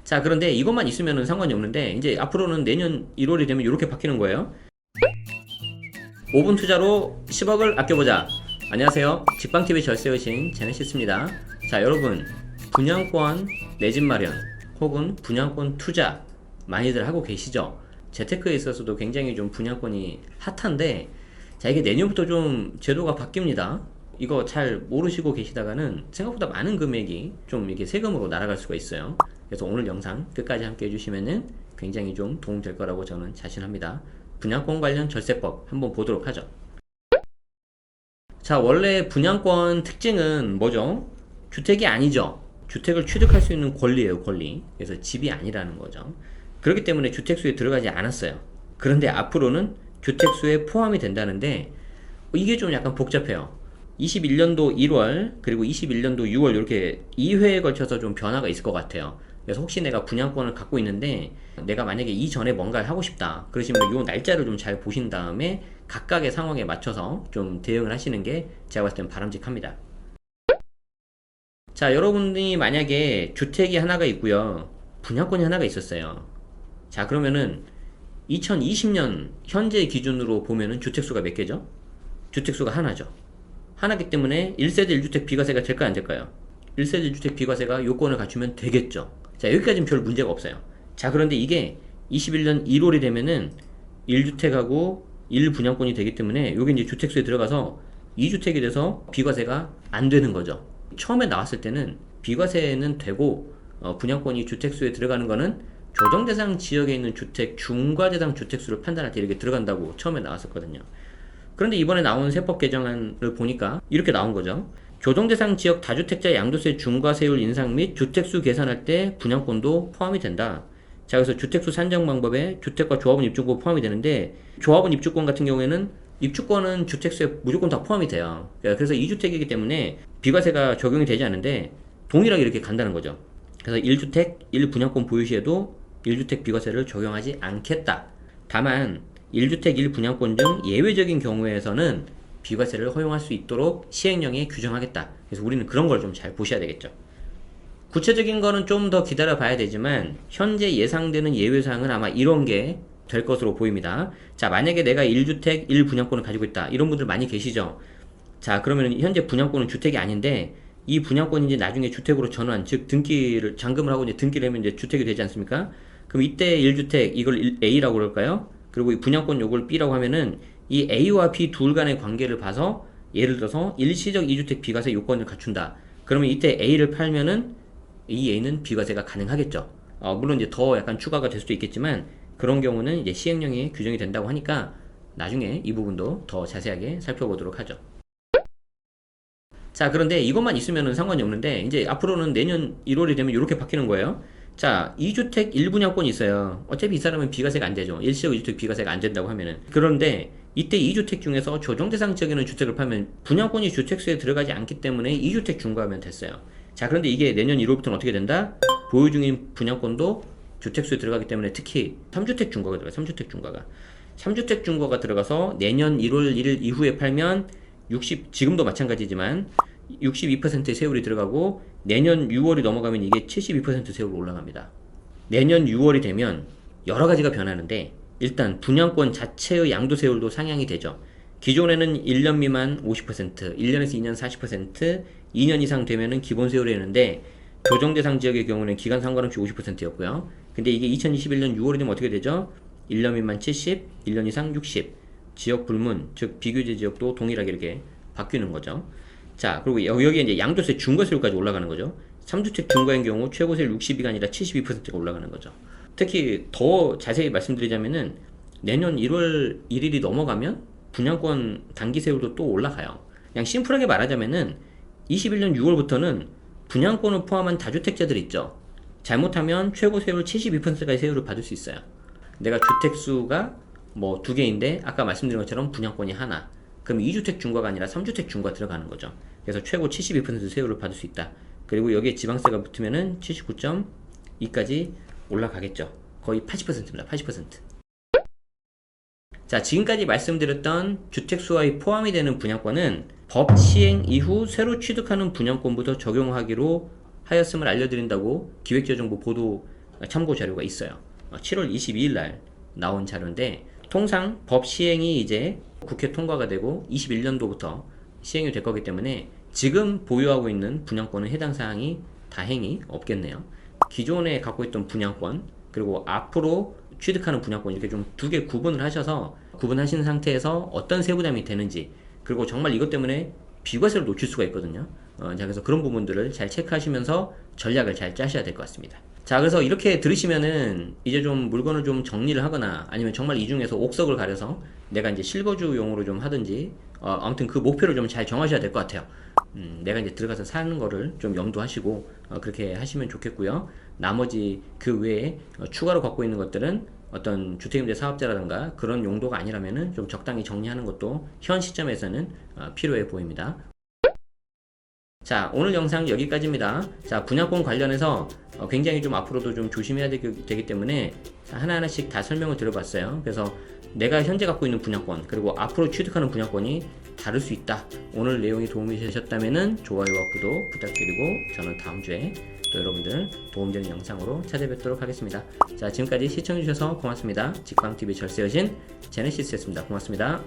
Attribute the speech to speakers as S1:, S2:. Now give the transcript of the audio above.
S1: 자, 그런데 이것만 있으면 상관이 없는데 이제 앞으로는 내년 1월이 되면 이렇게 바뀌는 거예요. 5분 투자로 10억을 아껴보자. 안녕하세요. 직방TV 절세 여신 제네시스입니다. 자, 여러분, 분양권 내 집 마련 혹은 분양권 투자 많이들 하고 계시죠? 재테크에 있어서도 굉장히 좀 분양권이 핫한데, 자, 이게 내년부터 좀 제도가 바뀝니다. 이거 잘 모르시고 계시다가는 생각보다 많은 금액이 좀 이게 세금으로 날아갈 수가 있어요. 그래서 오늘 영상 끝까지 함께 해주시면은 굉장히 좀 도움 될 거라고 저는 자신합니다. 분양권 관련 절세법 한번 보도록 하죠. 자, 원래 분양권 특징은 뭐죠? 주택이 아니죠. 주택을 취득할 수 있는 권리예요, 권리. 그래서 집이 아니라는 거죠. 그렇기 때문에 주택수에 들어가지 않았어요. 그런데 앞으로는 주택수에 포함이 된다는데 이게 좀 약간 복잡해요. 21년도 1월 그리고 21년도 6월 이렇게 2회에 걸쳐서 좀 변화가 있을 것 같아요. 그래서 혹시 내가 분양권을 갖고 있는데 내가 만약에 이전에 뭔가를 하고 싶다 그러시면 이 날짜를 좀 잘 보신 다음에 각각의 상황에 맞춰서 좀 대응을 하시는 게 제가 봤을 땐 바람직합니다. 자, 여러분이 만약에 주택이 하나가 있고요, 분양권이 하나가 있었어요. 자, 그러면은 2020년 현재 기준으로 보면은 주택수가 몇 개죠? 주택수가 하나죠. 하나기 때문에 1세대 1주택 비과세가 될까요, 안 될까요? 1세대 1주택 비과세가 요건을 갖추면 되겠죠. 자, 여기까지는 별 문제가 없어요. 자, 그런데 이게 21년 1월이 되면은 1주택하고 1분양권이 되기 때문에 요게 이제 주택수에 들어가서 2주택이 돼서 비과세가 안 되는 거죠. 처음에 나왔을 때는 비과세는 되고 분양권이 주택수에 들어가는 거는 조정대상 지역에 있는 주택 중과대상 주택수를 판단할 때 이렇게 들어간다고 처음에 나왔었거든요. 그런데 이번에 나온 세법 개정안을 보니까 이렇게 나온 거죠. 조정대상 지역 다주택자 양도세 중과세율 인상 및 주택수 계산할 때 분양권도 포함이 된다. 자, 그래서 주택수 산정 방법에 주택과 조합원 입주권 포함이 되는데, 조합원 입주권 같은 경우에는 입주권은 주택수에 무조건 다 포함이 돼요. 그래서 2주택이기 때문에 비과세가 적용이 되지 않는데 동일하게 이렇게 간다는 거죠. 그래서 1주택 1분양권 보유 시에도 1주택 비과세를 적용하지 않겠다. 다만 1주택 1분양권 중 예외적인 경우에서는 비과세를 허용할 수 있도록 시행령에 규정하겠다. 그래서 우리는 그런 걸 좀 잘 보셔야 되겠죠. 구체적인 거는 좀 더 기다려 봐야 되지만 현재 예상되는 예외사항은 아마 이런 게 될 것으로 보입니다. 자, 만약에 내가 1주택 1분양권을 가지고 있다, 이런 분들 많이 계시죠. 자, 그러면 현재 분양권은 주택이 아닌데 이 분양권이 이제 나중에 주택으로 전환, 즉 등기를 잔금을 하고 이제 등기를 하면 이제 주택이 되지 않습니까? 그럼 이때 1주택 이걸 A라고 그럴까요? 그리고 이 분양권 요걸 B라고 하면은 이 A와 B 둘 간의 관계를 봐서 예를 들어서 일시적 2주택 비과세 요건을 갖춘다. 그러면 이때 A를 팔면은 이 A는 비과세가 가능하겠죠. 물론 이제 더 약간 추가가 될 수도 있겠지만 그런 경우는 이제 시행령에 규정이 된다고 하니까 나중에 이 부분도 더 자세하게 살펴보도록 하죠. 자, 그런데 이것만 있으면 상관이 없는데 이제 앞으로는 내년 1월이 되면 이렇게 바뀌는 거예요. 자, 2주택 1분양권이 있어요. 어차피 이 사람은 비과세가 안 되죠. 일시적 2주택 비과세가 안 된다고 하면은. 그런데 이때 2주택 중에서 조정대상 지역에 있는 주택을 팔면 분양권이 주택수에 들어가지 않기 때문에 2주택 중과하면 됐어요. 자, 그런데 이게 내년 1월부터는 어떻게 된다? 보유 중인 분양권도 주택수에 들어가기 때문에 특히 3주택 중과가 들어가요. 3주택 중과가. 3주택 중과가 들어가서 내년 1월 1일 이후에 팔면 지금도 마찬가지지만 62%의 세율이 들어가고 내년 6월이 넘어가면 이게 72% 세율로 올라갑니다. 내년 6월이 되면 여러 가지가 변하는데 일단 분양권 자체의 양도세율도 상향이 되죠. 기존에는 1년 미만 50%, 1년에서 2년 40%, 2년 이상 되면은 기본세율이었는데 조정대상 지역의 경우는 기간 상관없이 50%였고요. 근데 이게 2021년 6월이 되면 어떻게 되죠? 1년 미만 70, 1년 이상 60, 지역 불문, 즉 비규제 지역도 동일하게 이렇게 바뀌는 거죠. 자, 그리고 여기에 이제 양도세 중과세율까지 올라가는 거죠. 3주택 중과인 경우 최고세율 60이가 아니라 72%가 올라가는 거죠. 특히 더 자세히 말씀드리자면은 내년 1월 1일이 넘어가면 분양권 단기세율도 또 올라가요. 그냥 심플하게 말하자면은 21년 6월부터는 분양권을 포함한 다주택자들 있죠. 잘못하면 최고세율 72%까지 세율을 받을 수 있어요. 내가 주택수가 뭐 두 개인데 아까 말씀드린 것처럼 분양권이 하나. 그럼 2주택 중과가 아니라 3주택 중과 들어가는 거죠. 그래서 최고 72% 세율을 받을 수 있다. 그리고 여기에 지방세가 붙으면은 79.2까지 올라가겠죠. 거의 80%입니다. 80%. 자, 지금까지 말씀드렸던 주택수와의 포함이 되는 분양권은 법 시행 이후 새로 취득하는 분양권부터 적용하기로 하였음을 알려드린다고 기획재정부 보도 참고 자료가 있어요. 7월 22일 날 나온 자료인데 통상 법 시행이 이제 국회 통과가 되고 21년도부터 시행이 될 거기 때문에 지금 보유하고 있는 분양권은 해당 사항이 다행히 없겠네요. 기존에 갖고 있던 분양권 그리고 앞으로 취득하는 분양권 이렇게 좀 두 개 구분을 하셔서 구분하신 상태에서 어떤 세부담이 되는지 그리고 정말 이것 때문에 비과세를 놓칠 수가 있거든요. 자, 그래서 그런 부분들을 잘 체크하시면서 전략을 잘 짜셔야 될 것 같습니다. 자, 그래서 이렇게 들으시면은 이제 좀 물건을 좀 정리를 하거나 아니면 정말 이 중에서 옥석을 가려서 내가 이제 실거주용으로 좀 하든지 아무튼 그 목표를 좀 잘 정하셔야 될 것 같아요. 내가 이제 들어가서 사는 거를 좀 염두하시고 그렇게 하시면 좋겠고요. 나머지 그 외에 추가로 갖고 있는 것들은 어떤 주택임대 사업자라든가 그런 용도가 아니라면은 좀 적당히 정리하는 것도 현 시점에서는 필요해 보입니다. 자, 오늘 영상 여기까지입니다. 자, 분양권 관련해서 굉장히 좀 앞으로도 좀 조심해야 되기 때문에 하나하나씩 다 설명을 드려봤어요. 그래서 내가 현재 갖고 있는 분양권 그리고 앞으로 취득하는 분양권이 다를 수 있다. 오늘 내용이 도움이 되셨다면 좋아요와 구독 부탁드리고 저는 다음 주에 또 여러분들 도움되는 영상으로 찾아뵙도록 하겠습니다. 자, 지금까지 시청해주셔서 고맙습니다. 직방TV 절세여신 제네시스였습니다. 고맙습니다.